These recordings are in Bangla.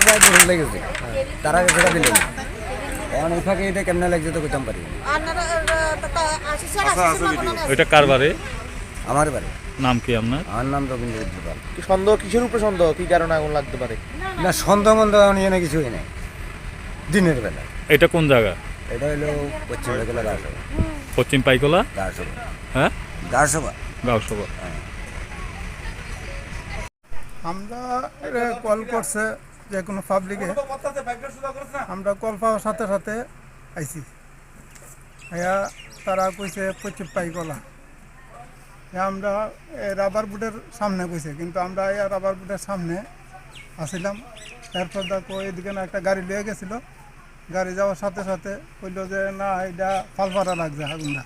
প্রায় দূরে লেগেছে, তারা সেটা দিল না। এখন এই ফাঁকে এটা কেমনে লাগছে তো করতাম পারি। ওইটা কার বাড়ি? আমার বাড়ি। নাম কি আপনার? আমার নাম রবীন্দ্র পাল। কি সন্দেহ, কিসের উপরে সন্দেহ, কি কারণে আগুন লাগতে পারে? না সন্দেহ মন্দ নিয়ে না কিছুই নেই, দিনের বেলা। এটা কোন জায়গা? এটা হলো পশ্চিম বেলা গাছসভা। পশ্চিম পাইকলা? গাছসভা। হ্যাঁ, গাছসভা। গাঁওসভা। আমরা কল করছে যে কোনো পাবলিকে, আমরা কল পাওয়ার সাথে সাথে আইছি। তারা কইছে পশ্চিম পাইকলা। আমরা রাবার বুটের সামনে কইছে, কিন্তু আমরা রাবার বুটের সামনে আসিলাম। এরপর দেখো এদিকে না একটা গাড়ি লিয়ে গেছিলো, গাড়ি যাওয়ার সাথে সাথে কইলো যে না এটা ফালফারা লাগছে আগুনটা।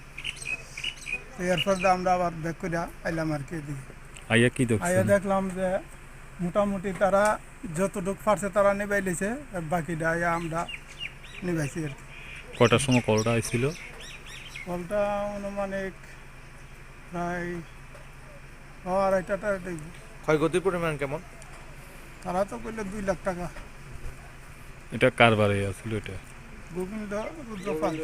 তো এরপর আমরা আবার ব্যাক করে আইলাম আর কি এদিকে। আইয়া কি দেখছেন? দেখলাম যে মোটামুটি তারা যতটুকু পারছে তারা নিবাই লিছে, আর বাকিটা আমরা নিবাইছি আর কি। কটার সময় কলটা আইছিল? কলটা অনুমানিক প্রায় 2:30টার দিকে। ক্ষয়ক্ষতির পরিমাণ কেমন? তারা তো কইলে 2 লাখ টাকা। এটা কার বাড়ি আছিল? এটা গোবিন্দ রুদ্রপাল।